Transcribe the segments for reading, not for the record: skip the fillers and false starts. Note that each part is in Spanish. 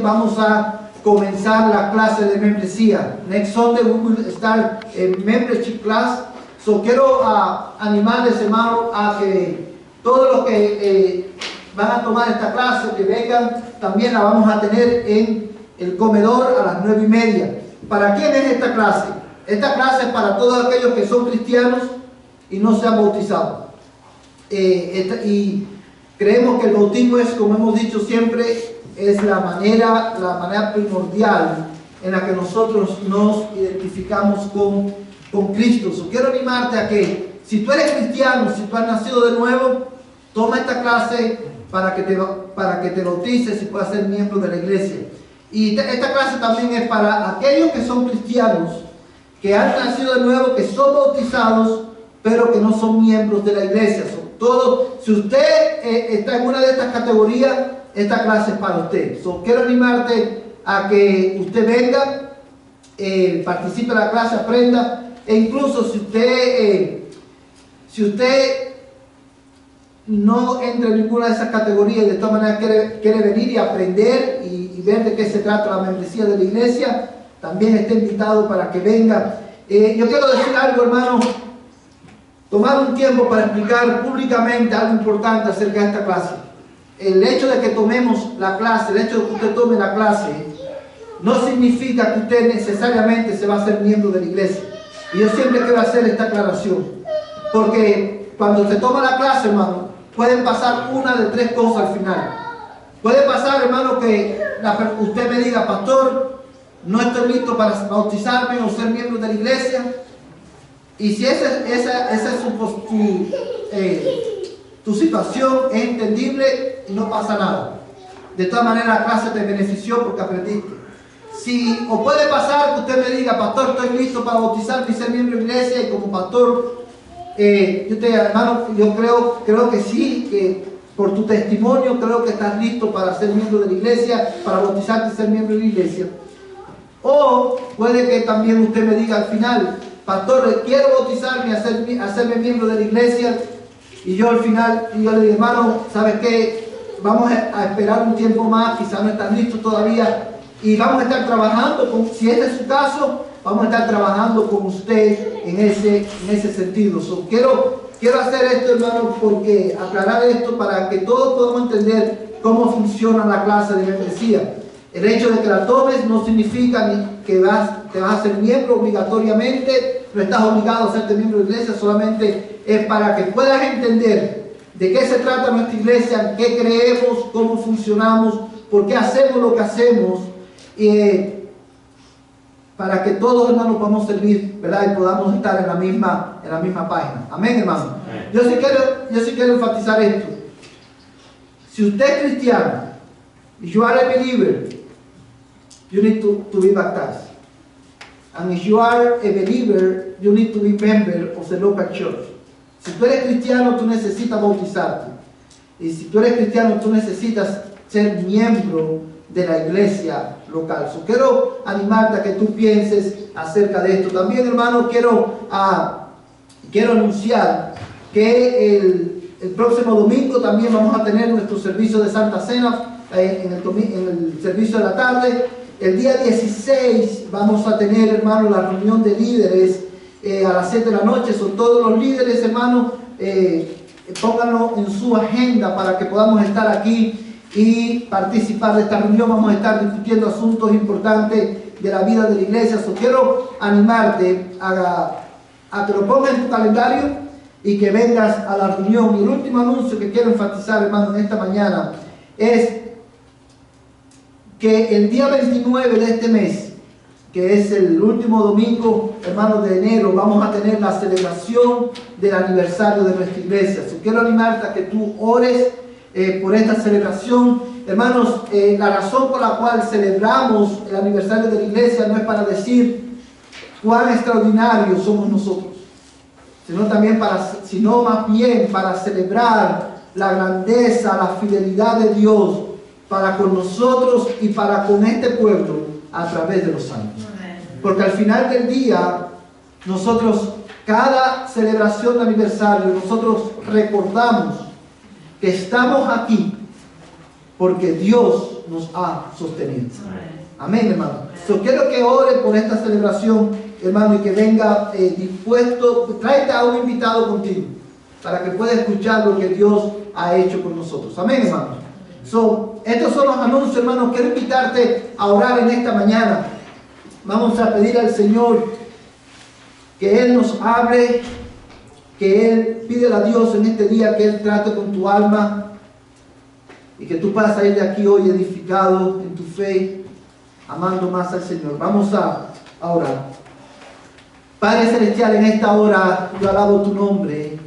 vamos a comenzar la clase de membresía. Next Sunday we will start a membership class. So quiero animarles, hermano, a que todos los que van a tomar esta clase, que vengan, también la vamos a tener en el comedor a las 9:30. ¿Para quién es esta clase? Esta clase es para todos aquellos que son cristianos y no se han bautizado. Y creemos que el bautismo es, como hemos dicho siempre, es la manera primordial en la que nosotros nos identificamos con Cristo. So, quiero animarte a que, si tú eres cristiano, si tú has nacido de nuevo, toma esta clase para que te bautices y puedas ser miembro de la iglesia. Y esta clase también es para aquellos que son cristianos, que han nacido de nuevo, que son bautizados, pero que no son miembros de la iglesia. Si usted está en una de estas categorías, esta clase es para usted. Quiero animarte a que usted venga, participe en la clase, aprenda, e incluso si usted no entra en ninguna de esas categorías, de todas maneras quiere venir y aprender y ver de qué se trata la membresía de la iglesia, también está invitado para que venga. Yo quiero decir algo, hermano, tomar un tiempo para explicar públicamente algo importante acerca de esta clase. El hecho de que tomemos la clase, el hecho de que usted tome la clase, no significa que usted necesariamente se va a ser miembro de la iglesia. Y yo siempre quiero hacer esta aclaración, porque cuando se toma la clase, hermano, pueden pasar una de tres cosas al final. Puede pasar, hermano, que usted me diga: pastor, no estoy listo para bautizarme o ser miembro de la iglesia. Y si esa es tu situación, es entendible y no pasa nada. De todas maneras, la clase te benefició porque aprendiste. O puede pasar que usted me diga: pastor, estoy listo para bautizarme y ser miembro de la iglesia, y como pastor, hermano, yo creo que sí, que por tu testimonio creo que estás listo para ser miembro de la iglesia, para bautizarte y ser miembro de la iglesia. O puede que también usted me diga al final: pastor, quiero bautizarme y hacerme miembro de la iglesia, y yo al final yo le digo: hermano, ¿sabes qué? Vamos a esperar un tiempo más, quizás no estás listo todavía, y vamos a estar trabajando si ese es su caso, vamos a estar trabajando con usted en ese sentido. Quiero hacer esto, hermano, porque aclarar esto para que todos podamos entender cómo funciona la clase de membresía. El hecho de que la tomes no significa ni que te vas a ser miembro obligatoriamente, no estás obligado a serte miembro de la iglesia, solamente es para que puedas entender de qué se trata nuestra iglesia, qué creemos, cómo funcionamos, por qué hacemos lo que hacemos, para que todos, hermanos, podamos servir, ¿verdad? Y podamos estar en la misma página. Amén, hermano. Yo sí quiero enfatizar esto. Si usted es cristiano, if you are a believer, you need to be baptized. And if you are a believer, you need to be member of the local church. Si tú eres cristiano, tú necesitas bautizarte. Y si tú eres cristiano, tú necesitas ser miembro de la iglesia local. Quiero animarte a que tú pienses acerca de esto. También, hermano, quiero anunciar que el próximo domingo también vamos a tener nuestro servicio de Santa Cena en el servicio de la tarde. El día 16 vamos a tener, hermano, la reunión de líderes a las 7 de la noche. Son todos los líderes, hermano, pónganlo en su agenda para que podamos estar aquí y participar de esta reunión. Vamos a estar discutiendo asuntos importantes de la vida de la iglesia. Quiero animarte a que lo pongas en tu calendario y que vengas a la reunión. Y el último anuncio que quiero enfatizar, hermano, en esta mañana es que el día 29 de este mes, que es el último domingo, hermano, de enero, vamos a tener la celebración del aniversario de nuestra iglesia. Quiero animarte a que tú ores por esta celebración. Hermanos, la razón por la cual celebramos el aniversario de la iglesia no es para decir cuán extraordinarios somos nosotros, sino más bien para celebrar la grandeza, la fidelidad de Dios para con nosotros y para con este pueblo a través de los años. Porque al final del día, nosotros, cada celebración de aniversario, nosotros recordamos que estamos aquí porque Dios nos ha sostenido. Amén, hermano. Quiero que ore por esta celebración, hermano, y que venga dispuesto. Tráete a un invitado contigo para que pueda escuchar lo que Dios ha hecho con nosotros. Amén, hermano. Estos son los anuncios, hermano. Quiero invitarte a orar en esta mañana. Vamos a pedir al Señor que Él nos hable, que Él pide a Dios en este día que Él trate con tu alma y que tú puedas salir de aquí hoy edificado en tu fe, amando más al Señor. Vamos a orar. Padre Celestial, en esta hora yo alabo tu nombre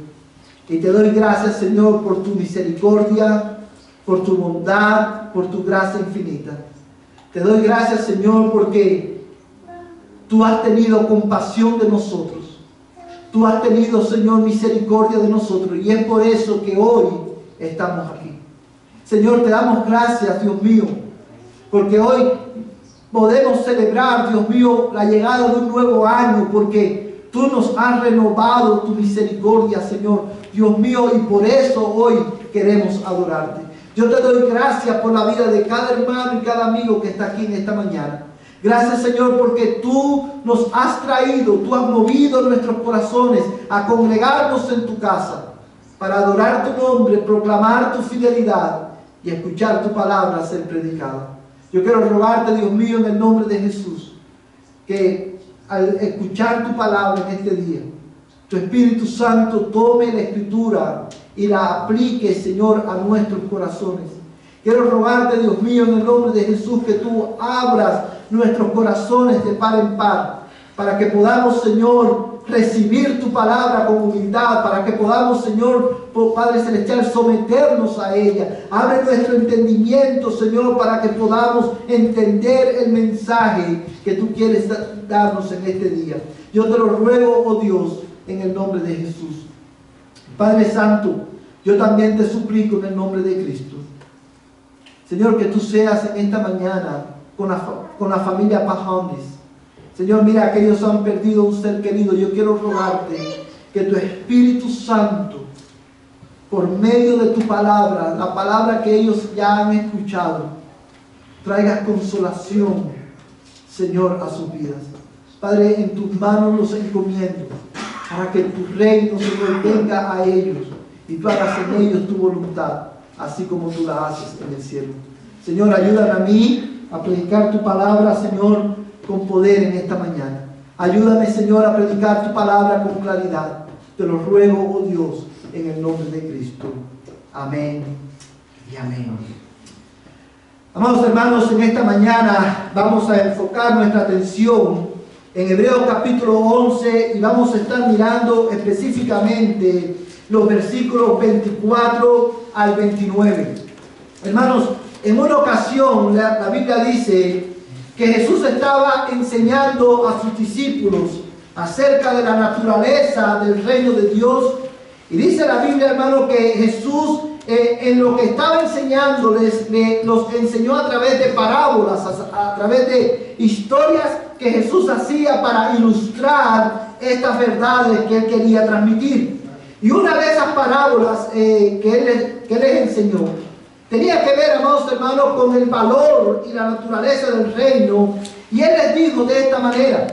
y te doy gracias, Señor, por tu misericordia, por tu bondad, por tu gracia infinita. Te doy gracias, Señor, porque tú has tenido compasión de nosotros. Tú has tenido, Señor, misericordia de nosotros. Y es por eso que hoy estamos aquí. Señor, te damos gracias, Dios mío, porque hoy podemos celebrar, Dios mío, la llegada de un nuevo año, porque tú nos has renovado tu misericordia, Señor, Dios mío, y por eso hoy queremos adorarte. Yo te doy gracias por la vida de cada hermano y cada amigo que está aquí en esta mañana. Gracias, Señor, porque tú nos has traído, tú has movido nuestros corazones a congregarnos en tu casa para adorar tu nombre, proclamar tu fidelidad y escuchar tu palabra ser predicada. Yo quiero rogarte, Dios mío, en el nombre de Jesús, que al escuchar tu palabra en este día, tu Espíritu Santo tome la Escritura y la aplique, Señor, a nuestros corazones. Quiero rogarte, Dios mío, en el nombre de Jesús, que tú abras nuestros corazones de par en par, para que podamos, Señor, recibir tu palabra con humildad, para que podamos, Señor, Padre Celestial, someternos a ella. Abre nuestro entendimiento, Señor, para que podamos entender el mensaje que tú quieres darnos en este día. Yo te lo ruego, oh Dios, en el nombre de Jesús. Padre Santo, yo también te suplico en el nombre de Cristo, Señor, que tú seas en esta mañana con la familia Pajones. Señor, mira que ellos han perdido un ser querido. Yo quiero rogarte que tu Espíritu Santo, por medio de tu palabra, la palabra que ellos ya han escuchado, traigas consolación, Señor, a sus vidas. Padre, en tus manos los encomiendo, para que tu reino, Señor, venga a ellos y tú hagas en ellos tu voluntad, así como tú la haces en el cielo. Señor, ayúdame a mí a predicar tu palabra, Señor, con poder en esta mañana. Ayúdame, Señor, a predicar tu palabra con claridad. Te lo ruego, oh Dios, en el nombre de Cristo. Amén y amén. Amados hermanos, en esta mañana vamos a enfocar nuestra atención en Hebreos capítulo 11 y vamos a estar mirando específicamente los versículos 24 al 29. Hermanos, en una ocasión la Biblia dice que Jesús estaba enseñando a sus discípulos acerca de la naturaleza del reino de Dios. Y dice la Biblia, hermano, que Jesús en lo que estaba enseñándoles, los enseñó a través de parábolas, a través de historias que Jesús hacía para ilustrar estas verdades que Él quería transmitir. Y una de esas parábolas que Él les enseñó tenía que ver, amados hermanos, con el valor y la naturaleza del reino. Y Él les dijo de esta manera: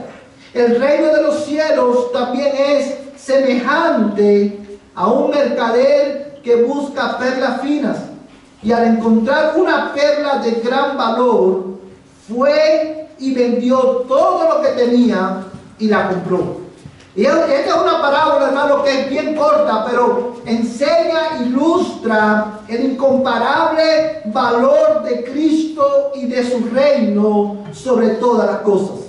el reino de los cielos también es semejante a un mercader que busca perlas finas, y al encontrar una perla de gran valor, fue y vendió todo lo que tenía y la compró. Y esta es una parábola, hermano, que es bien corta, pero enseña, ilustra el incomparable valor de Cristo y de su reino sobre todas las cosas.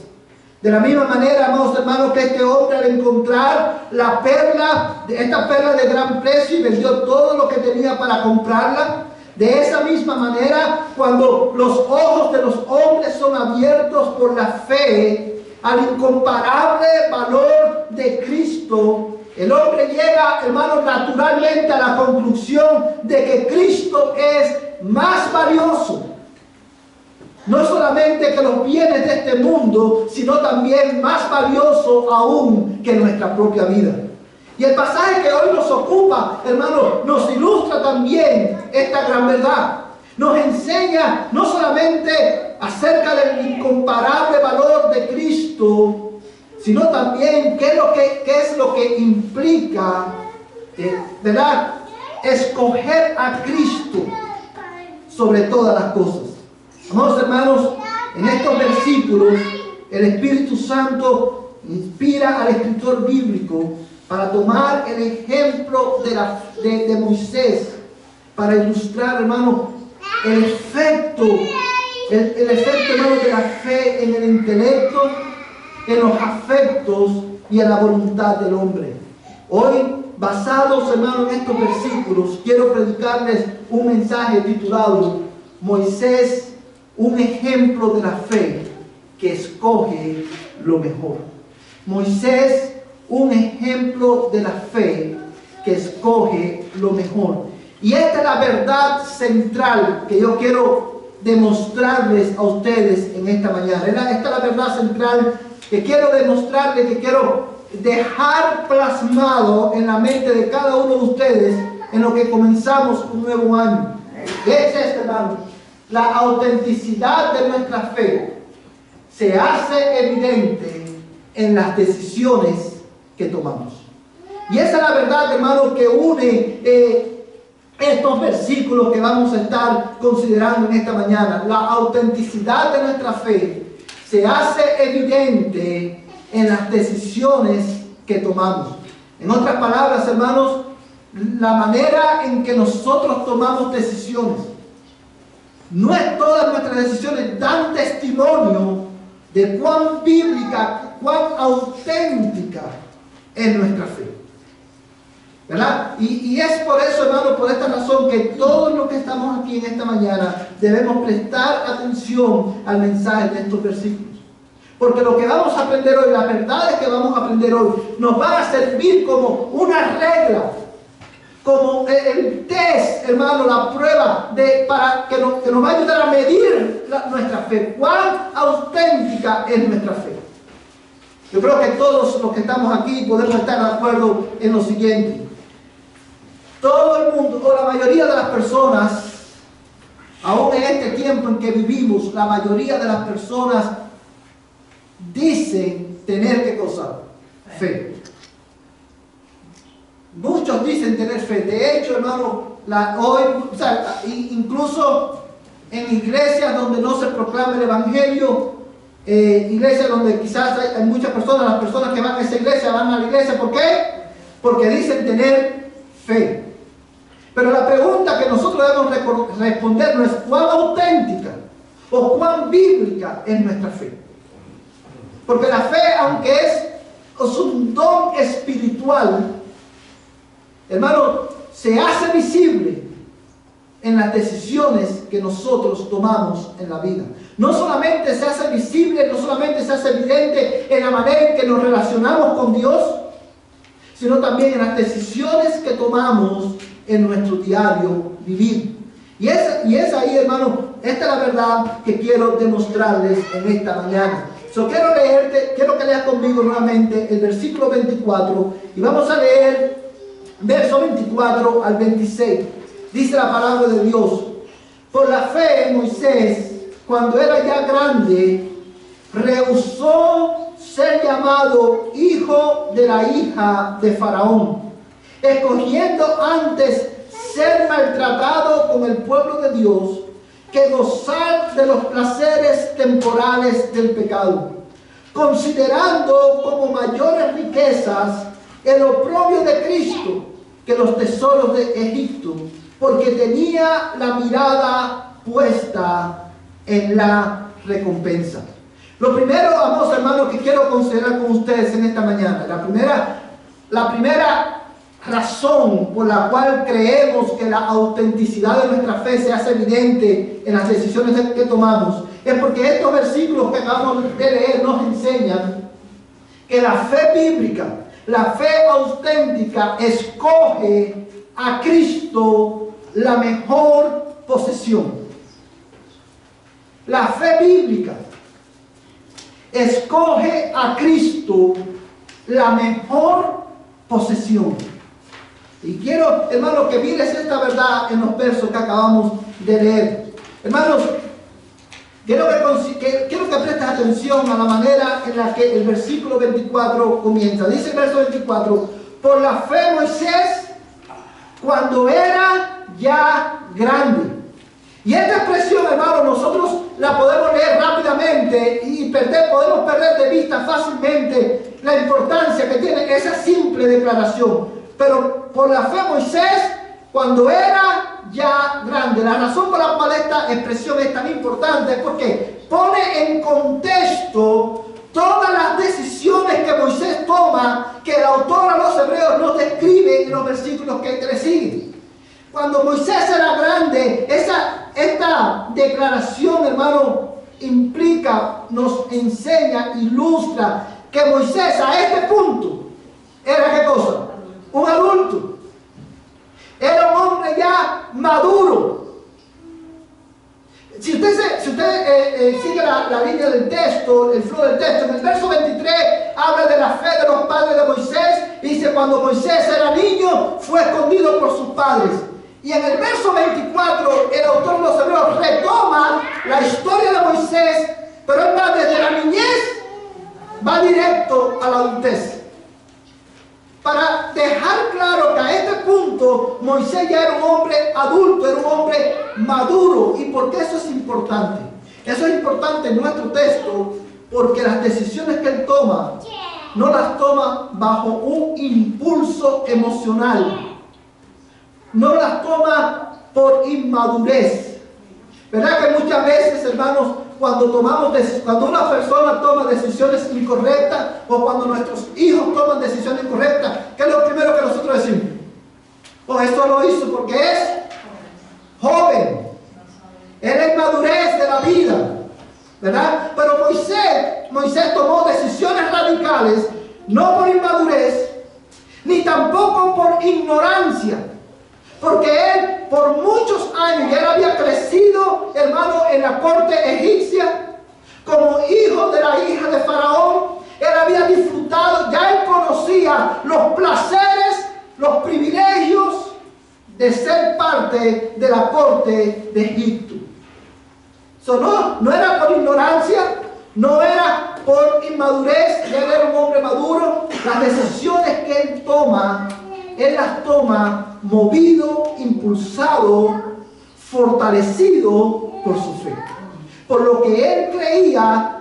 De la misma manera, amados hermanos, que este hombre al encontrar la perla, esta perla de gran precio, y vendió todo lo que tenía para comprarla, de esa misma manera, cuando los ojos de los hombres son abiertos por la fe al incomparable valor de Cristo, el hombre llega, hermanos, naturalmente a la conclusión de que Cristo es más valioso. No solamente que los bienes de este mundo, sino también más valioso aún que nuestra propia vida. Y el pasaje que hoy nos ocupa, hermano, nos ilustra también esta gran verdad. Nos enseña no solamente acerca del incomparable valor de Cristo, sino también qué es lo que implica, ¿verdad?, escoger a Cristo sobre todas las cosas. Amados hermanos, en estos versículos el Espíritu Santo inspira al escritor bíblico para tomar el ejemplo de Moisés, para ilustrar, hermano, el efecto, hermano, de la fe en el intelecto, en los afectos y en la voluntad del hombre. Hoy, basados, hermano, en estos versículos, quiero predicarles un mensaje titulado Moisés, un ejemplo de la fe que escoge lo mejor. Moisés, un ejemplo de la fe que escoge lo mejor. Y esta es la verdad central que yo quiero demostrarles a ustedes en esta mañana. Esta es la verdad central que quiero demostrarles, que quiero dejar plasmado en la mente de cada uno de ustedes en lo que comenzamos un nuevo año. Es este, hermano: la autenticidad de nuestra fe se hace evidente en las decisiones que tomamos. Y esa es la verdad, hermano, que une estos versículos que vamos a estar considerando en esta mañana. La autenticidad de nuestra fe se hace evidente en las decisiones que tomamos. En otras palabras, hermanos, la manera en que nosotros tomamos decisiones, no es todas nuestras decisiones dan testimonio de cuán bíblica, cuán auténtica es nuestra fe, ¿verdad? Y es por eso, hermano, por esta razón que todos los que estamos aquí en esta mañana debemos prestar atención al mensaje de estos versículos. Porque lo que vamos a aprender hoy, las verdades que vamos a aprender hoy, nos van a servir como una regla, como el test, hermano, la prueba para que nos va a ayudar a medir nuestra fe. ¿Cuán auténtica es nuestra fe? Yo creo que todos los que estamos aquí podemos estar de acuerdo en lo siguiente. Todo el mundo, o la mayoría de las personas, aún en este tiempo en que vivimos, la mayoría de las personas dicen tener ¿qué cosa? Fe. Muchos dicen tener fe. De hecho, hermano, incluso en iglesias donde no se proclama el evangelio, iglesias donde quizás hay muchas personas, las personas que van a esa iglesia van a la iglesia, ¿por qué? Porque dicen tener fe. Pero la pregunta que nosotros debemos responder no es cuán auténtica o cuán bíblica es nuestra fe. Porque la fe, aunque es un don espiritual, hermano, se hace visible en las decisiones que nosotros tomamos en la vida. No solamente se hace visible, no solamente se hace evidente en la manera en que nos relacionamos con Dios, sino también en las decisiones que tomamos en nuestro diario vivir. Y es ahí, hermano, esta es la verdad que quiero demostrarles en esta mañana. Quiero que leas conmigo nuevamente el versículo 24 y vamos a leer verso 24 al 26. Dice la palabra de Dios: por la fe Moisés, cuando era ya grande, rehusó ser llamado hijo de la hija de Faraón, escogiendo antes ser maltratado con el pueblo de Dios que gozar de los placeres temporales del pecado, considerando como mayores riquezas el oprobio de Cristo que los tesoros de Egipto, porque tenía la mirada puesta en la recompensa. Lo primero, amados hermanos, que quiero considerar con ustedes en esta mañana, la primera razón por la cual creemos que la autenticidad de nuestra fe se hace evidente en las decisiones que tomamos, es porque estos versículos que acabamos de leer nos enseñan que la fe bíblica, la fe auténtica, escoge a Cristo la mejor posesión. La fe bíblica escoge a Cristo la mejor posesión. Y quiero, hermano, que mires esta verdad en los versos que acabamos de leer. Hermanos, quiero que prestes atención a la manera en la que el versículo 24 comienza. Dice el verso 24, por la fe Moisés, cuando era ya grande. Y esta expresión, hermano, nosotros la podemos leer rápidamente y podemos perder de vista fácilmente la importancia que tiene esa simple declaración. Pero por la fe Moisés, cuando era ya grande. La razón por la cual esta expresión es tan importante es porque pone en contexto todas las decisiones que Moisés toma, que el autor a los hebreos nos describe en los versículos que le siguen. Cuando Moisés era grande, esta declaración, hermano, implica, nos enseña, ilustra que Moisés a este punto era ¿qué cosa? Un adulto. Era un hombre ya maduro. Si usted sigue la línea del texto, el flujo del texto, en el verso 23 habla de la fe de los padres de Moisés. Dice, cuando Moisés era niño, fue escondido por sus padres. Y en el verso 24, el autor de los hebreos retoma la historia de Moisés, pero él va desde la niñez, va directo a la adultez. Para dejar claro que a este punto Moisés ya era un hombre adulto, era un hombre maduro. ¿Y por qué eso es importante? Eso es importante en nuestro texto porque las decisiones que él toma, no las toma bajo un impulso emocional. No las toma por inmadurez. ¿Verdad que muchas veces, hermanos, cuando una persona toma decisiones incorrectas o cuando nuestros hijos toman decisiones incorrectas, ¿qué es lo primero que nosotros decimos? Oh, esto lo hizo porque es joven. Era inmadurez de la vida, ¿verdad? Pero Moisés tomó decisiones radicales, no por inmadurez, ni tampoco por ignorancia. Porque él por muchos años, ya él había crecido, hermano, en la corte egipcia, como hijo de la hija de Faraón. Él había disfrutado, ya él conocía los placeres, los privilegios de ser parte de la corte de Egipto. No era por ignorancia, no era por inmadurez, ya él era un hombre maduro. Las decisiones que él las toma movido, impulsado, fortalecido por su fe, por lo que él creía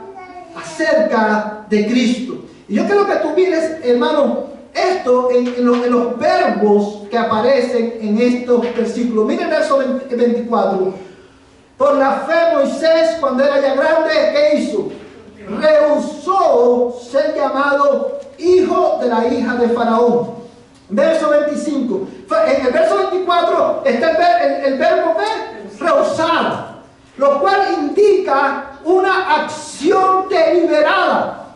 acerca de Cristo. Y yo quiero que tú mires, hermano, esto en los verbos que aparecen en estos versículos. Miren el verso 24. Por la fe Moisés, cuando era ya grande, ¿qué hizo? Rehusó ser llamado hijo de la hija de Faraón. Verso 25. En el verso 24 está el verbo rehusar, lo cual indica una acción deliberada.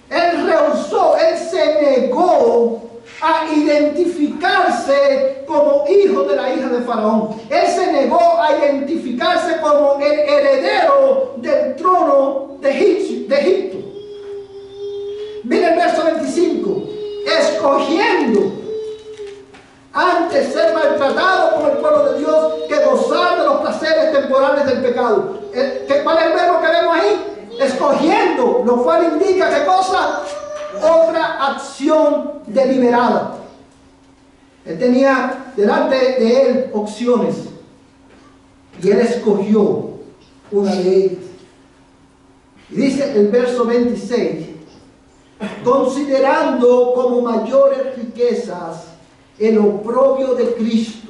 Él rehusó, él se negó a identificarse como hijo de la hija de Faraón. Él se negó a identificarse como el heredero del trono de Egipto. Mira el verso 25. Escogiendo antes ser maltratado por el pueblo de Dios que gozar de los placeres temporales del pecado. ¿Cuál es el verbo que vemos ahí? Escogiendo, lo cual indica ¿qué cosa? Otra acción deliberada. Él tenía delante de él opciones y él escogió una de ellas. Y dice el verso 26, considerando como mayores riquezas el oprobio de Cristo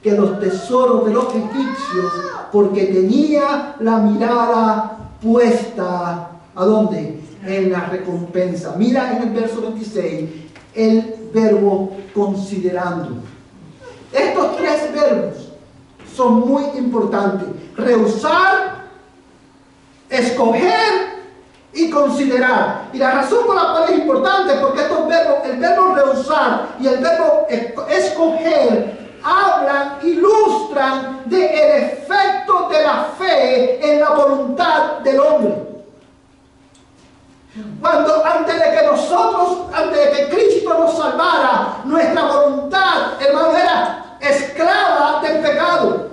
que los tesoros de los egipcios, porque tenía la mirada puesta, ¿a dónde? En la recompensa. Mira en el verso 26 el verbo considerando. Estos tres verbos son muy importantes: rehusar, escoger y considerar. Y la razón por la cual es importante es porque estos verbos, el verbo rehusar y el verbo escoger, hablan, ilustran del efecto de la fe en la voluntad del hombre. Cuando antes de que Cristo nos salvara, nuestra voluntad, hermano, era esclava del pecado.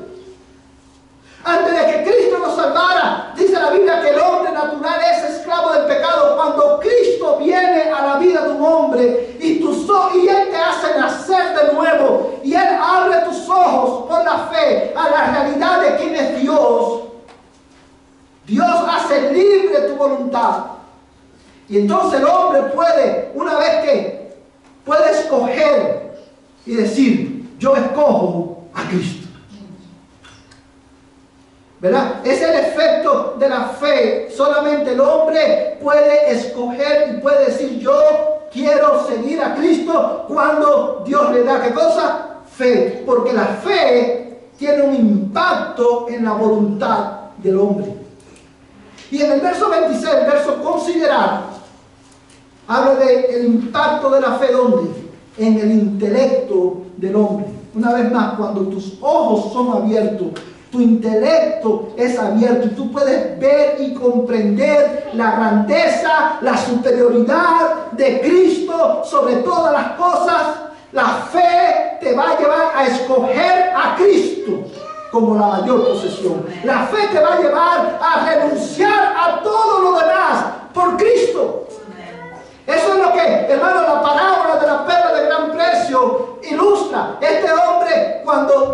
Antes de que Cristo nos salvara, dice la Biblia que el hombre natural es esclavo del pecado. Cuando Cristo viene a la vida de un hombre y Él te hace nacer de nuevo y Él abre tus ojos por la fe a la realidad de quién es Dios, Dios hace libre tu voluntad. Y entonces el hombre puede, una vez que puede escoger y decir, yo escojo a Cristo. ¿Verdad? Es el efecto de la fe. Solamente el hombre puede escoger y puede decir, yo quiero seguir a Cristo cuando Dios le da, ¿qué cosa? Fe. Porque la fe tiene un impacto en la voluntad del hombre. Y en el verso 26, el verso considerar, habla del impacto de la fe, ¿dónde? En el intelecto del hombre. Una vez más, cuando tus ojos son abiertos, tu intelecto es abierto y tú puedes ver y comprender la grandeza, la superioridad de Cristo sobre todas las cosas. La fe te va a llevar a escoger a Cristo como la mayor posesión. La fe te va a llevar a renunciar a todo lo demás por Cristo. Eso es lo que, hermano, la parábola de la perla de gran precio ilustra. Este hombre,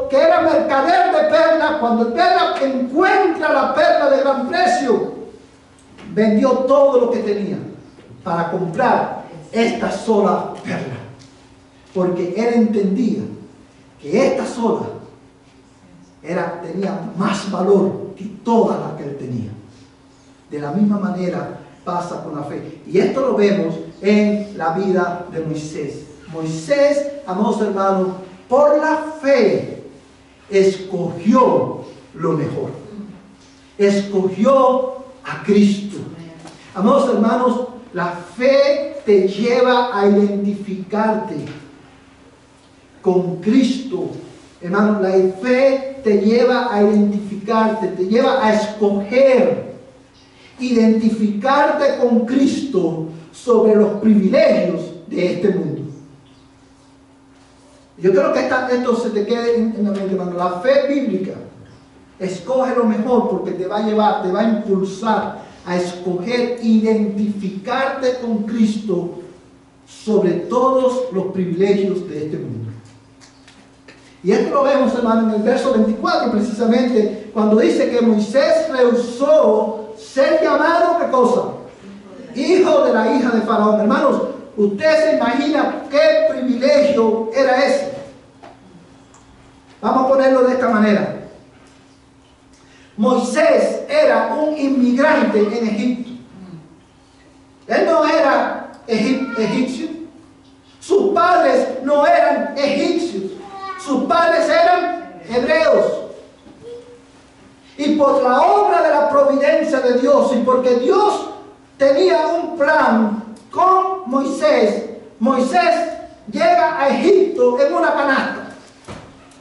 que era mercader de perlas, cuando el perla encuentra la perla de gran precio, vendió todo lo que tenía para comprar esta sola perla. Porque él entendía que esta sola tenía más valor que todas las que él tenía. De la misma manera pasa con la fe. Y esto lo vemos en la vida de Moisés. Moisés, amados hermanos, por la fe escogió lo mejor. Escogió a Cristo. Amados hermanos, la fe te lleva a identificarte con Cristo. Hermano, la fe te lleva a identificarte, te lleva a escoger, identificarte con Cristo sobre los privilegios de este mundo. Yo creo que esto se te quede en la mente, hermano. La fe bíblica escoge lo mejor porque te va a llevar, te va a impulsar a escoger, identificarte con Cristo sobre todos los privilegios de este mundo. Y esto lo vemos, hermano, en el verso 24, precisamente, cuando dice que Moisés rehusó ser llamado, ¿qué cosa? Hijo de la hija de Faraón. Hermanos, usted se imagina qué privilegio era ese. Vamos a ponerlo de esta manera. Moisés era un inmigrante en Egipto. Él no era egipcio. Sus padres no eran egipcios. Sus padres eran hebreos. Y por la obra de la providencia de Dios, y porque Dios tenía un plan con Moisés, Moisés llega a Egipto en una canasta.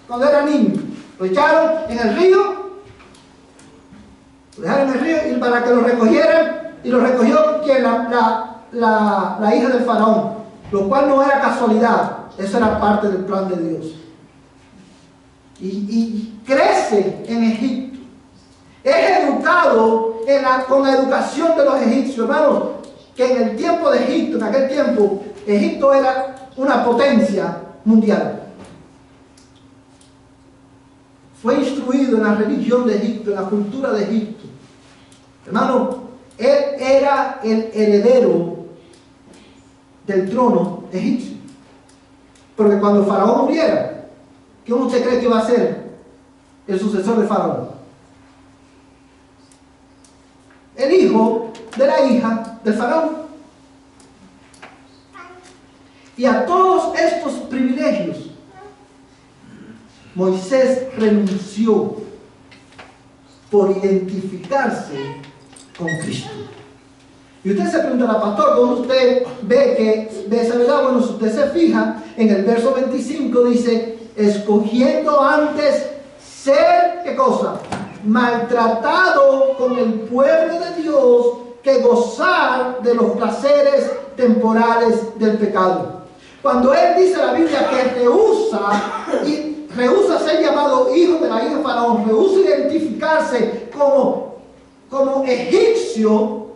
Cuando era niño, lo echaron en el río, lo dejaron en el río y para que lo recogieran, y lo recogió quien la hija del faraón, lo cual no era casualidad, eso era parte del plan de Dios. Y crece en Egipto. Es educado con la educación de los egipcios, hermanos, que en el tiempo de Egipto, en aquel tiempo, Egipto era una potencia mundial. Fue instruido en la religión de Egipto, en la cultura de Egipto. Hermano, él era el heredero del trono egipcio. Porque cuando Faraón muriera, ¿quién usted cree que iba a ser el sucesor de Faraón? El hijo de la hija del Faraón. Y a todos estos privilegios Moisés renunció por identificarse con Cristo. Y usted se preguntará, pastor, ¿cómo usted ve que de esa verdad? Bueno, si usted se fija, en el verso 25 dice, escogiendo antes ser, ¿qué cosa? Maltratado con el pueblo de Dios que gozar de los placeres temporales del pecado. Cuando él dice la Biblia que rehúsa y rehúsa ser llamado hijo de la hija de Faraón, rehúsa identificarse como egipcio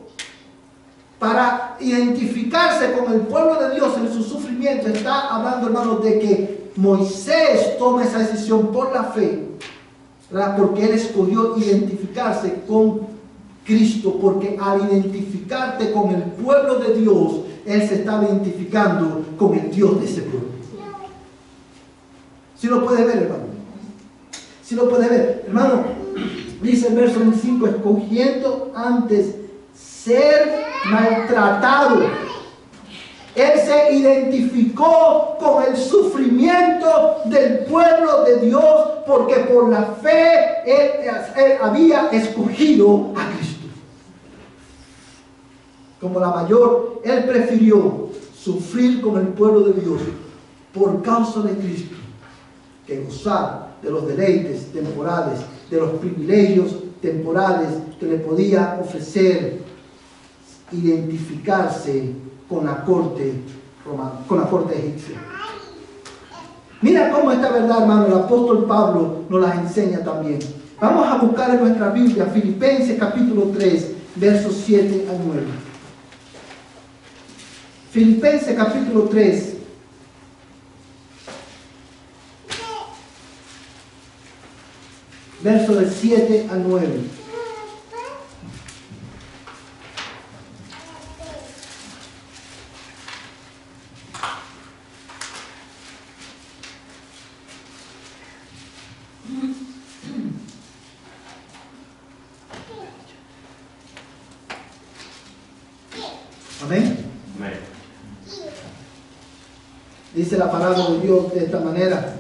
para identificarse con el pueblo de Dios en su sufrimiento. Está hablando, hermanos, de que Moisés toma esa decisión por la fe, ¿verdad? Porque él escogió identificarse con Cristo, porque al identificarte con el pueblo de Dios, él se estaba identificando con el Dios de ese pueblo. ¿Sí lo puede ver, hermano? ¿Sí lo puede ver? Hermano, dice el verso 25, escogiendo antes ser maltratado. Él se identificó con el sufrimiento del pueblo de Dios, porque por la fe él había escogido a Cristo. Como la mayor, él prefirió sufrir con el pueblo de Dios por causa de Cristo, que gozar de los deleites temporales, de los privilegios temporales que le podía ofrecer identificarse con la corte romana, con la corte egipcia. Mira cómo esta verdad, hermano, el apóstol Pablo nos las enseña también. Vamos a buscar en nuestra Biblia Filipenses capítulo 3, versos 7 al 9. Filipenses capítulo 3. Versos del 7 al 9. Amén. Dice la palabra de Dios de esta manera.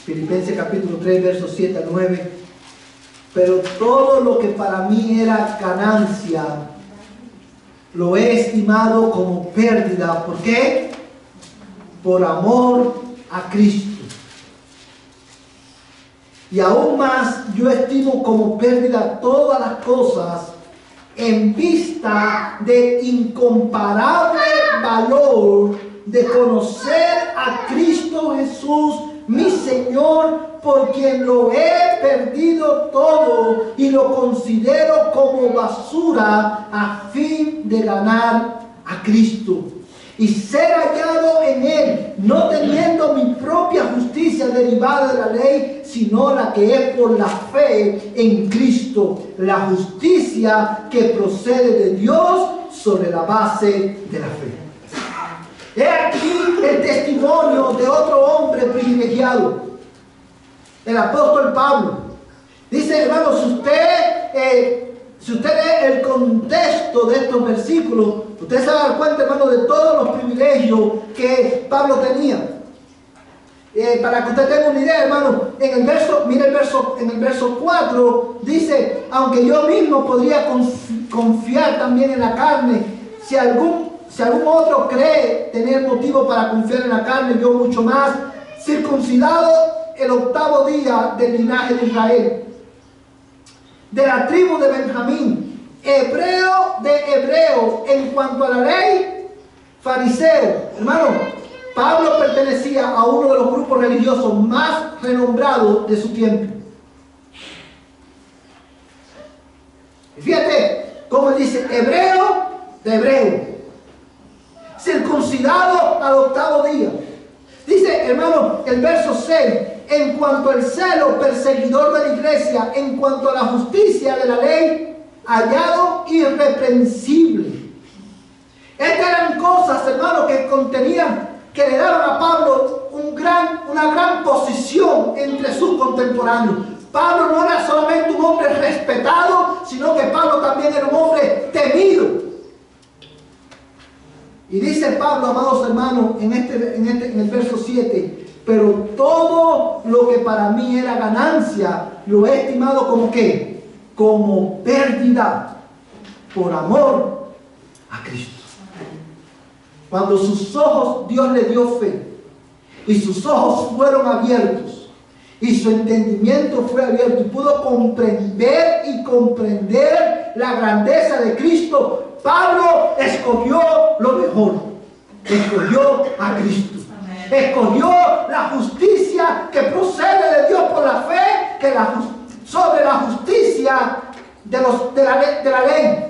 Filipenses capítulo 3, versos 7 al 9. Pero todo lo que para mí era ganancia, lo he estimado como pérdida. ¿Por qué? Por amor a Cristo. Y aún más, yo estimo como pérdida todas las cosas en vista del incomparable valor de conocer a Cristo Jesús, mi Señor, por quien lo he perdido todo y lo considero como basura a fin de ganar a Cristo y ser hallado en Él, no teniendo mi propia justicia derivada de la ley, sino la que es por la fe en Cristo, la justicia que procede de Dios sobre la base de la fe. He aquí el testimonio de otro hombre privilegiado, el apóstol Pablo. Dice, hermano, si usted lee el contexto de estos versículos, usted se va a dar cuenta, hermano, de todos los privilegios que Pablo tenía. Para que usted tenga una idea, hermano, en el verso 4 dice, aunque yo mismo podría confiar también en la carne, si algún otro cree tener motivo para confiar en la carne, yo mucho más, circuncidado el 8º día del linaje de Israel, de la tribu de Benjamín, hebreo de hebreo, en cuanto a la ley, fariseo. Hermano, Pablo pertenecía a uno de los grupos religiosos más renombrados de su tiempo. Fíjate cómo dice, hebreo de hebreo, circuncidado al 8º día. Dice, hermano, el verso 6, en cuanto al celo perseguidor de la iglesia, en cuanto a la justicia de la ley, hallado irreprensible. Estas eran cosas, hermano, que le daban a Pablo una gran posición entre sus contemporáneos. Pablo no era solamente un hombre respetado, sino que Pablo también era un hombre temido. Y dice Pablo, amados hermanos, en el verso 7, pero todo lo que para mí era ganancia, lo he estimado como ¿qué? Como pérdida por amor a Cristo. Cuando sus ojos, Dios le dio fe, y sus ojos fueron abiertos, y su entendimiento fue abierto, y pudo comprender la grandeza de Cristo, Pablo escogió lo mejor, escogió a Cristo. Escogió la justicia que procede de Dios por la fe sobre la justicia de la ley.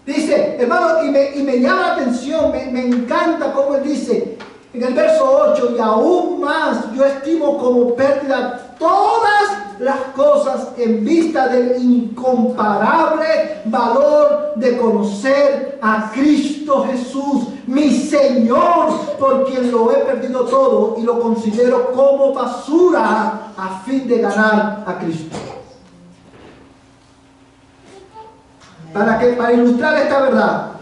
Dice, hermano, y me llama la atención, me encanta cómo él dice en el verso 8, y aún más yo estimo como pérdida todas las cosas en vista del incomparable valor de conocer a Cristo Jesús, mi Señor, por quien lo he perdido todo y lo considero como basura a fin de ganar a Cristo. Para ilustrar esta verdad,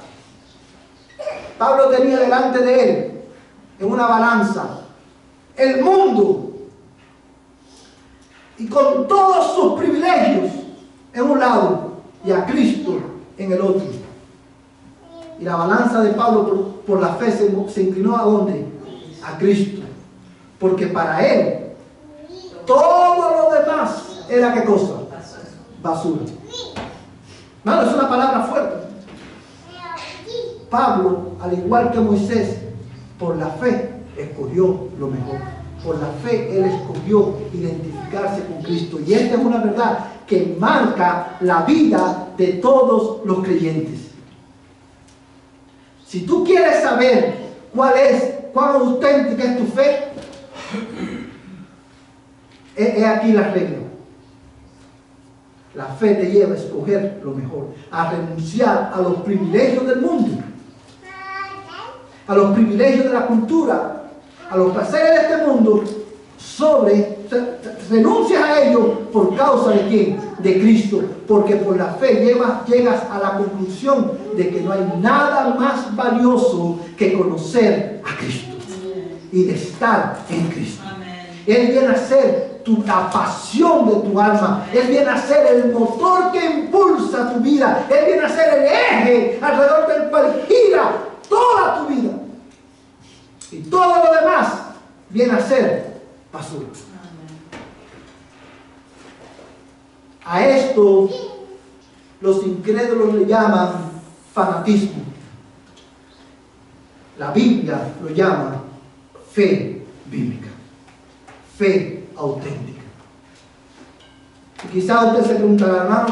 Pablo tenía delante de él, en una balanza, el mundo y con todos sus privilegios en un lado y a Cristo en el otro. Y la balanza de Pablo por la fe se inclinó ¿a dónde? A Cristo. Porque para él todo lo demás era ¿qué cosa? Basura. No, es una palabra fuerte. Pablo, al igual que Moisés, por la fe escogió lo mejor. Por la fe él escogió identificarse con Cristo. Y esta es una verdad que marca la vida de todos los creyentes. Si tú quieres saber cuán auténtica es tu fe, he aquí la regla. La fe te lleva a escoger lo mejor, a renunciar a los privilegios del mundo, a los privilegios de la cultura, a los placeres de este mundo, renuncias a ellos por causa de ¿quién? De Cristo, porque por la fe llegas a la conclusión de que no hay nada más valioso que conocer a Cristo y de estar en Cristo. Él viene a ser la pasión de tu alma. Él viene a ser el motor que impulsa tu vida. Él viene a ser el eje alrededor del cual gira toda tu vida. Y todo lo demás viene a ser basura. A esto los incrédulos le llaman fanatismo. La Biblia lo llama fe bíblica. Fe auténtica. Y quizás usted se preguntará, hermano,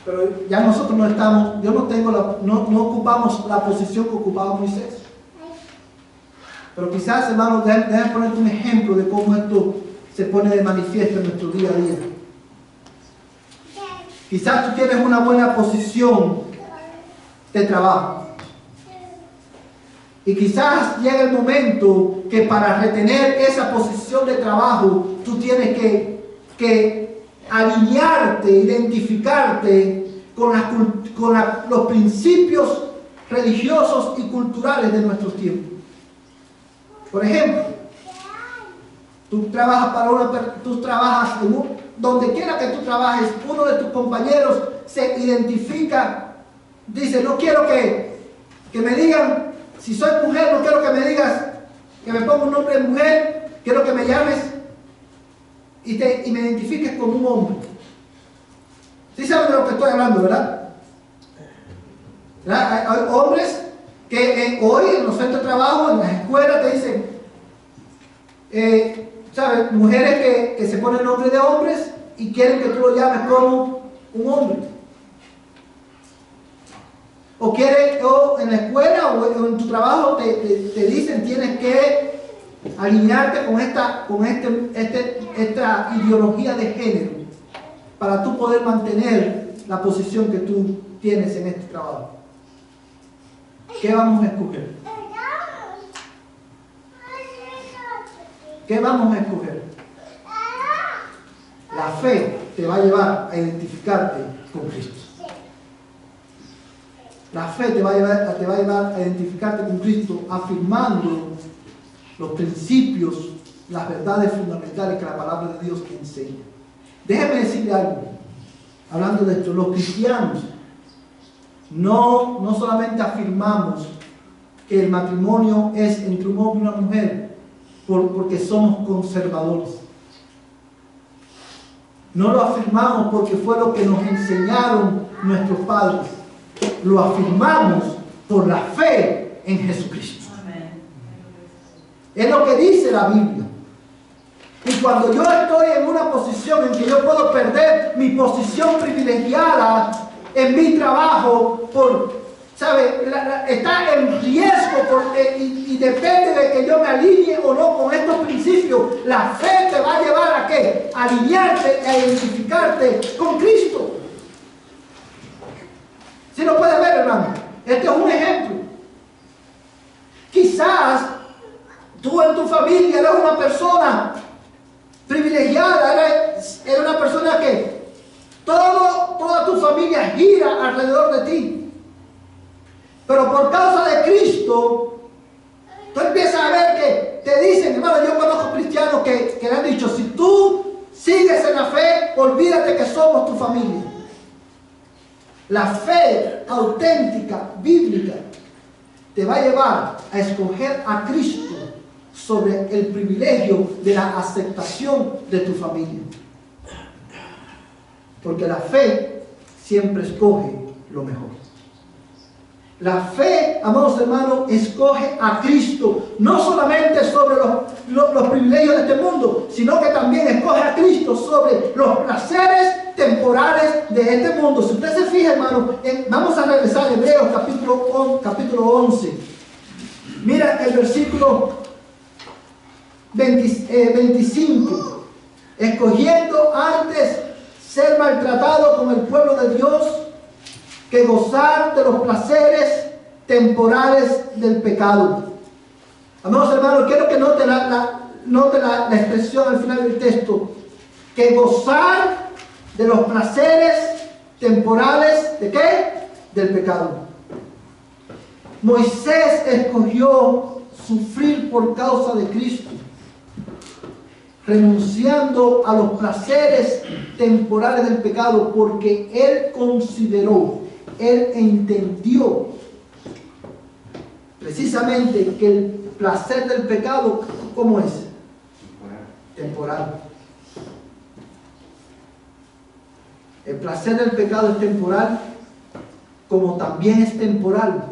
pero ya nosotros no estamos, no ocupamos la posición que ocupaba Moisés. Pero quizás, hermano, déjame ponerte un ejemplo de cómo esto se pone de manifiesto en nuestro día a día. Quizás tú tienes una buena posición de trabajo. Y quizás llega el momento que para retener esa posición de trabajo, tú tienes que alinearte, identificarte con los principios religiosos y culturales de nuestros tiempos. Por ejemplo, tú trabajas donde quiera que tú trabajes, uno de tus compañeros se identifica, dice, no quiero que me digan, si soy mujer, no quiero que me digas, que me ponga un nombre de mujer, quiero que me llames y me identifiques como un hombre. ¿Sí saben de lo que estoy hablando, verdad? Hay hombres que hoy en los centros de trabajo, en las escuelas, te dicen, ¿sabes? Mujeres que se ponen nombre de hombres y quieren que tú lo llames como un hombre. O en la escuela o en tu trabajo te dicen tienes que alinearte con esta ideología de género para tú poder mantener la posición que tú tienes en este trabajo. ¿Qué vamos a escoger? ¿Qué vamos a escoger? La fe te va a llevar a identificarte con Cristo. La fe te va a llevar a identificarte con Cristo, afirmando los principios, las verdades fundamentales que la palabra de Dios te enseña. Déjeme decirle algo, hablando de esto, los cristianos no solamente afirmamos que el matrimonio es entre un hombre y una mujer porque somos conservadores. No lo afirmamos porque fue lo que nos enseñaron nuestros padres. Lo afirmamos por la fe en Jesucristo. Es lo que dice la Biblia. Y cuando yo estoy en una posición en que yo puedo perder mi posición privilegiada en mi trabajo, ¿sabe? Está en riesgo y depende de que yo me alinee o no con estos principios. La fe te va a llevar ¿a qué? A alinearte, a identificarte con Cristo. ¿Sí lo puedes ver, hermano? Este es un ejemplo. Quizás tú en tu familia eres una persona privilegiada, eres una persona que toda tu familia gira alrededor de ti. Pero por causa de Cristo, tú empiezas a ver que te dicen, hermano, yo conozco cristianos que le han dicho, si tú sigues en la fe, olvídate que somos tu familia. La fe auténtica, bíblica, te va a llevar a escoger a Cristo sobre el privilegio de la aceptación de tu familia. Porque la fe siempre escoge lo mejor. La fe, amados hermanos, escoge a Cristo, no solamente sobre los privilegios de este mundo, sino que también escoge a Cristo sobre los placeres temporales de este mundo. Si usted se fija, hermano, vamos a regresar a Hebreos capítulo 11. Mira el versículo 25. Escogiendo antes ser maltratado con el pueblo de Dios que gozar de los placeres temporales del pecado. Amados hermanos, quiero que note la expresión al final del texto. Que gozar de los placeres temporales, ¿de qué? Del pecado. Moisés escogió sufrir por causa de Cristo, renunciando a los placeres temporales del pecado, porque él consideró, él entendió precisamente que el placer del pecado, ¿cómo es? Temporal. El placer del pecado es temporal, como también es temporal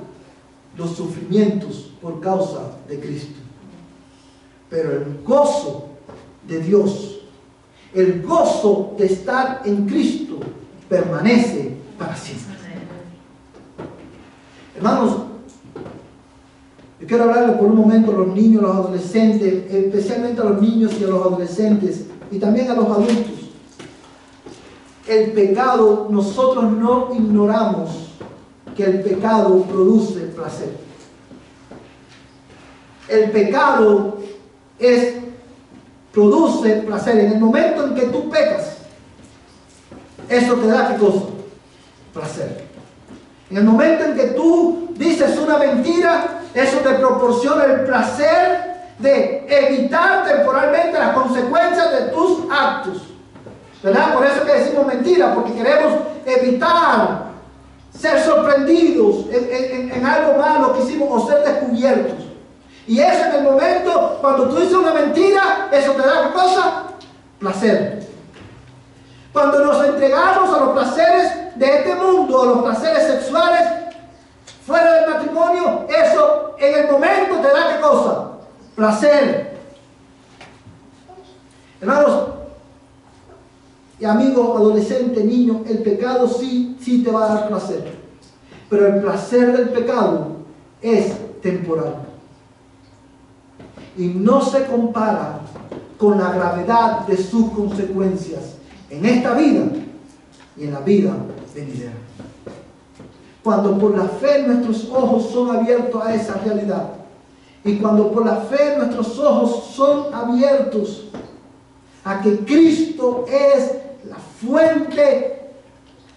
los sufrimientos por causa de Cristo. Pero el gozo de Dios, el gozo de estar en Cristo, permanece para siempre. Hermanos, yo quiero hablarles por un momento a los niños, a los adolescentes, especialmente a los niños y a los adolescentes, y también a los adultos. El pecado, nosotros no ignoramos que el pecado produce placer. El pecado produce placer. En el momento en que tú pecas, eso te da, ¿qué cosa? Placer. En el momento en que tú dices una mentira, eso te proporciona el placer de evitar temporalmente las consecuencias de tus actos. ¿Verdad? Por eso que decimos mentira, porque queremos evitar ser sorprendidos en algo malo que hicimos o ser descubiertos. Y eso en el momento, cuando tú dices una mentira, eso te da, ¿qué cosa? Placer. Cuando nos entregamos a los placeres de este mundo, a los placeres sexuales fuera del matrimonio, eso en el momento te da, ¿qué cosa? Placer. Hermanos y amigos, adolescentes, niños, el pecado sí te va a dar placer. Pero el placer del pecado es temporal. Y no se compara con la gravedad de sus consecuencias en esta vida y en la vida venidera. Cuando por la fe nuestros ojos son abiertos a esa realidad, y cuando por la fe nuestros ojos son abiertos a que Cristo es la fuente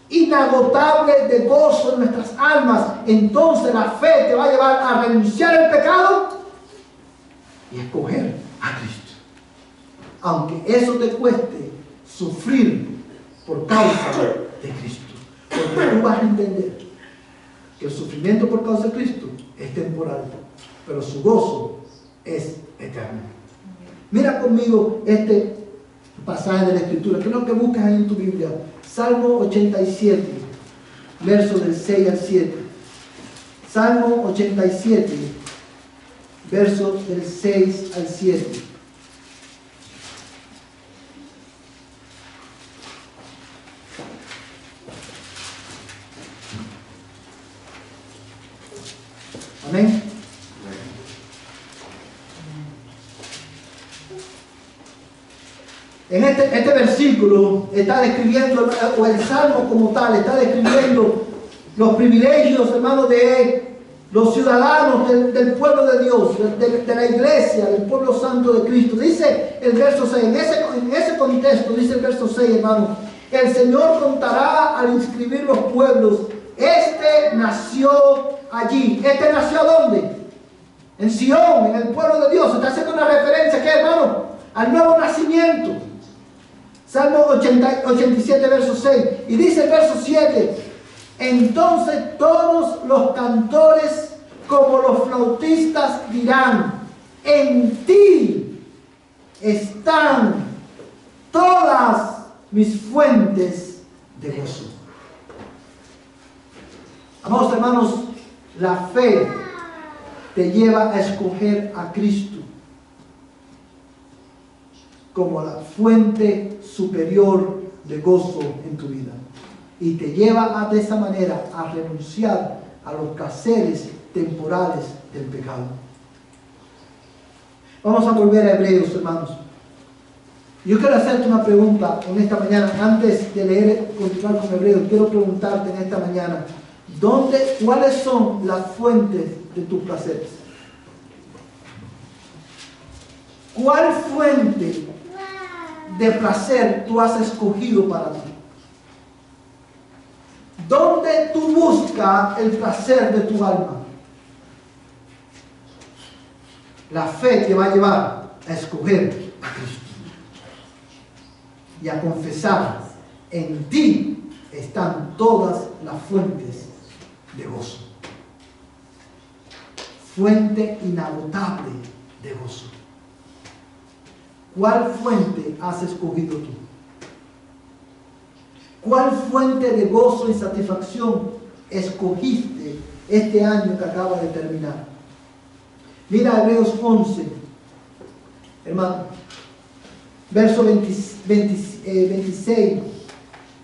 inagotable de gozo en nuestras almas, entonces la fe te va a llevar a renunciar al pecado y escoger a Cristo. Aunque eso te cueste sufrir por causa de Cristo. Porque tú vas a entender que el sufrimiento por causa de Cristo es temporal, pero su gozo es eterno. Mira conmigo este pasaje de la Escritura, que es lo que buscas ahí en tu Biblia. Salmo 87, versos del 6 al 7. Salmo 87, versos del 6 al 7. Amén. En este versículo está describiendo, o el Salmo como tal, está describiendo los privilegios, hermanos, de los ciudadanos del pueblo de Dios, de la iglesia, del pueblo santo de Cristo. Dice el verso 6, en ese contexto, dice el verso 6, hermanos, el Señor contará al inscribir los pueblos. Este nació allí. ¿Este nació a dónde? En Sion, en el pueblo de Dios. Está haciendo una referencia, ¿qué, hermano? Al nuevo nacimiento. Salmo 87, verso 6. Y dice el verso 7, entonces todos los cantores como los flautistas dirán, en ti están todas mis fuentes de gozo. Amados hermanos, la fe te lleva a escoger a Cristo como la fuente superior de gozo en tu vida. Y te lleva de esa manera a renunciar a los placeres temporales del pecado. Vamos a volver a Hebreos, hermanos. Yo quiero hacerte una pregunta en esta mañana. Antes de leer, continuar con Hebreos, quiero preguntarte en esta mañana, ¿cuáles son las fuentes de tus placeres? ¿Cuál fuente de placer tú has escogido para ti? ¿Dónde tú buscas el placer de tu alma? La fe te va a llevar a escoger a Cristo y a confesar, en ti están todas las fuentes de gozo. Fuente inagotable de gozo. ¿Cuál fuente has escogido tú? ¿Cuál fuente de gozo y satisfacción escogiste este año que acaba de terminar? Mira Hebreos 11, hermano, verso 26,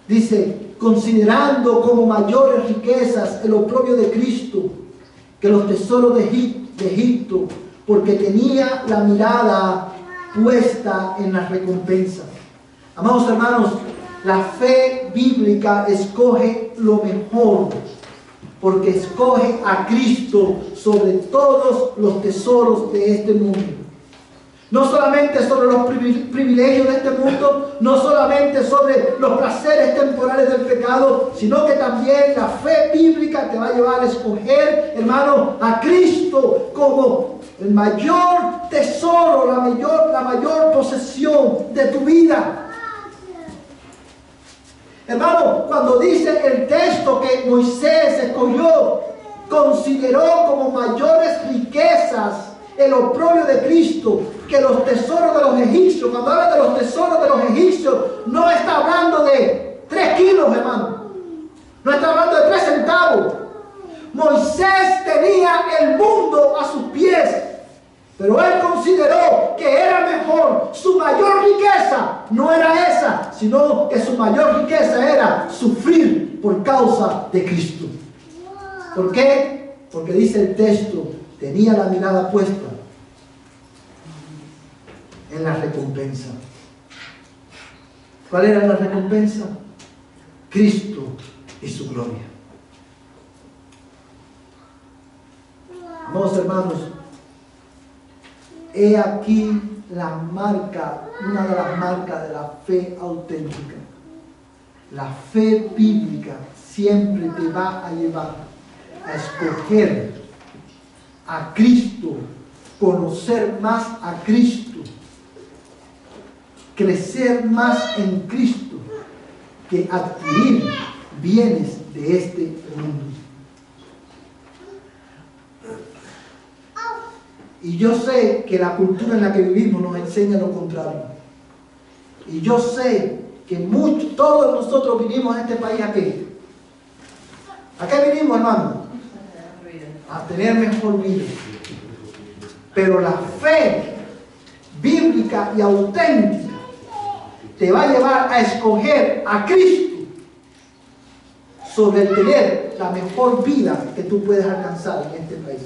dice, considerando como mayores riquezas el oprobio de Cristo que los tesoros de Egipto, porque tenía la mirada puesta en la recompensa. Amados hermanos, la fe bíblica escoge lo mejor, porque escoge a Cristo sobre todos los tesoros de este mundo. No solamente sobre los privilegios de este mundo, no solamente sobre los placeres temporales del pecado, sino que también la fe bíblica te va a llevar a escoger, hermano, a Cristo como el mayor tesoro, la mayor posesión de tu vida. Hermano, cuando dice el texto que Moisés escogió, consideró como mayores riquezas el oprobio de Cristo que los tesoros de los egipcios. Cuando habla de los tesoros de los egipcios, no está hablando de 3 kilos, hermano. No está hablando de 3 centavos. Moisés tenía el mundo a sus pies, pero él consideró que era mejor, su mayor riqueza no era esa, sino que su mayor riqueza era sufrir por causa de Cristo. ¿Por qué? Porque dice el texto, tenía la mirada puesta en la recompensa. ¿Cuál era la recompensa? Cristo y su gloria. Amados hermanos, he aquí la marca, una de las marcas de la fe auténtica. La fe bíblica siempre te va a llevar a escoger a Cristo, conocer más a Cristo, crecer más en Cristo, que adquirir bienes de este mundo. Y yo sé que la cultura en la que vivimos nos enseña lo contrario. Y yo sé que todos nosotros vinimos a este país ¿a qué? ¿A qué vinimos, hermano? A tener mejor vida. Pero la fe bíblica y auténtica te va a llevar a escoger a Cristo sobre el tener la mejor vida que tú puedes alcanzar en este país.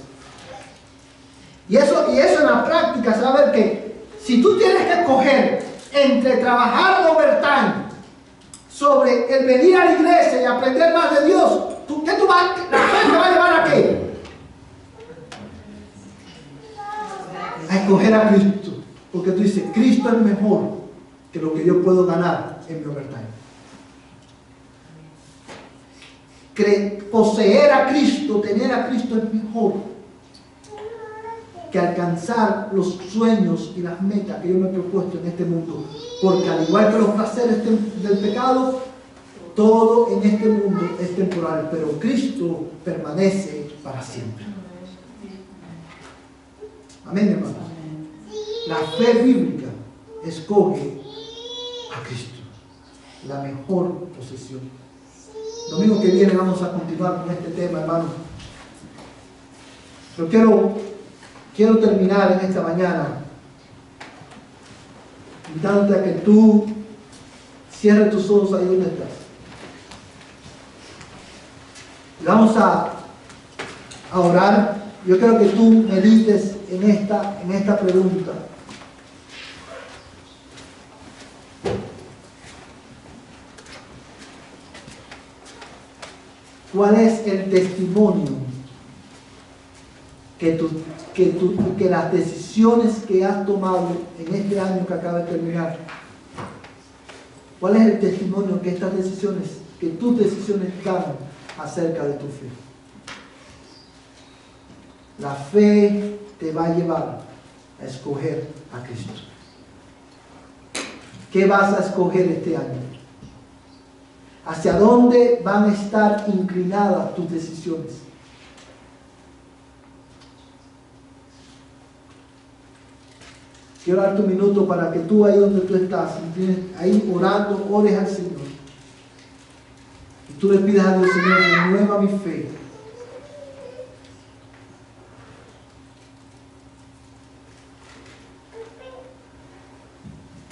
Y eso en la práctica se va a ver que si tú tienes que escoger entre trabajar overtime sobre el venir a la iglesia y aprender más de Dios, la fe te va a llevar a qué? A escoger a Cristo. Porque tú dices, Cristo es mejor que lo que yo puedo ganar en mi overtime. Poseer a Cristo, tener a Cristo es mejor que alcanzar los sueños y las metas que yo me he propuesto en este mundo. Porque al igual que los placeres del pecado, todo en este mundo es temporal, pero Cristo permanece para siempre. Amén, hermanos. La fe bíblica escoge a Cristo, la mejor posesión. Domingo que viene vamos a continuar con este tema, hermanos. Pero quiero terminar en esta mañana invitándote a que tú cierres tus ojos ahí donde estás. Vamos a orar. Yo quiero que tú medites en esta pregunta. ¿Cuál es el testimonio que las decisiones que has tomado en este año que acaba de terminar? ¿Cuál es el testimonio que tus decisiones dan acerca de tu fe? La fe te va a llevar a escoger a Cristo. ¿Qué vas a escoger este año? ¿Hacia dónde van a estar inclinadas tus decisiones? Quiero darte un minuto para que tú ahí donde tú estás, ahí orando, ores al Señor. Y tú le pidas a Dios, Señor, renueva mi fe.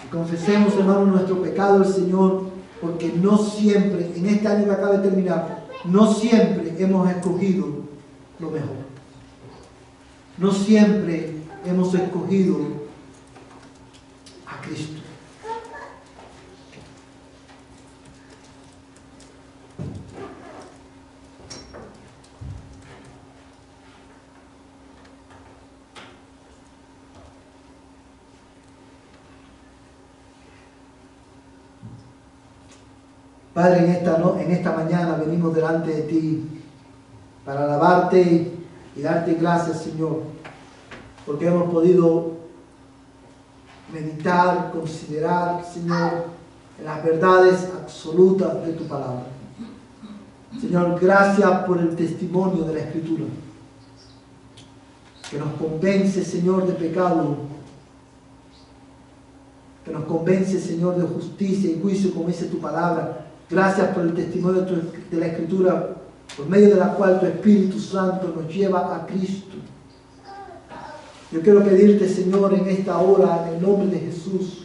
Y confesemos, hermano, nuestro pecado al Señor, porque no siempre, en este año que acaba de terminar, no siempre hemos escogido lo mejor. No siempre hemos escogido a Cristo. Padre, en esta mañana venimos delante de ti para alabarte y darte gracias, Señor, porque hemos podido meditar, considerar, Señor, en las verdades absolutas de tu palabra. Señor, gracias por el testimonio de la Escritura, que nos convence, Señor, de pecado, que nos convence, Señor, de justicia y juicio, como dice tu palabra. Gracias por el testimonio de la Escritura, por medio de la cual tu Espíritu Santo nos lleva a Cristo. Yo quiero pedirte, Señor, en esta hora, en el nombre de Jesús,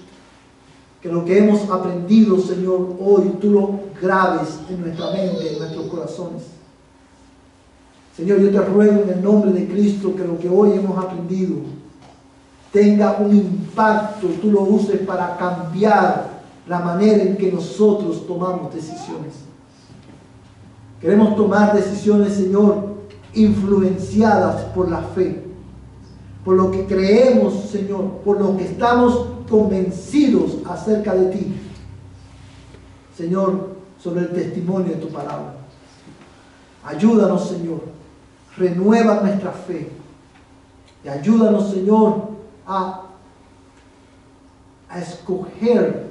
que lo que hemos aprendido, Señor, hoy tú lo grabes en nuestra mente, en nuestros corazones. Señor, yo te ruego en el nombre de Cristo que lo que hoy hemos aprendido tenga un impacto, tú lo uses para cambiar la manera en que nosotros tomamos decisiones. Queremos tomar decisiones, Señor, influenciadas por la fe, por lo que creemos, Señor, por lo que estamos convencidos acerca de ti, Señor, sobre el testimonio de tu palabra. Ayúdanos, Señor, renueva nuestra fe y ayúdanos, Señor, a escoger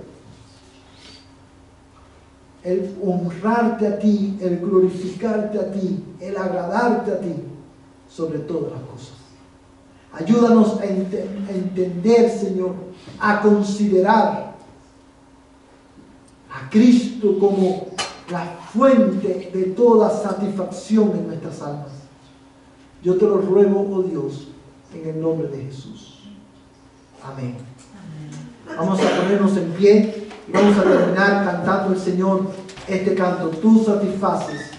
el honrarte a ti, el glorificarte a ti, el agradarte a ti sobre todas las cosas. Ayúdanos a entender, Señor, a considerar a Cristo como la fuente de toda satisfacción en nuestras almas. Yo te lo ruego, oh Dios, en el nombre de Jesús. Amén. Vamos a ponernos en pie y vamos a terminar cantando al Señor este canto. Tú satisfaces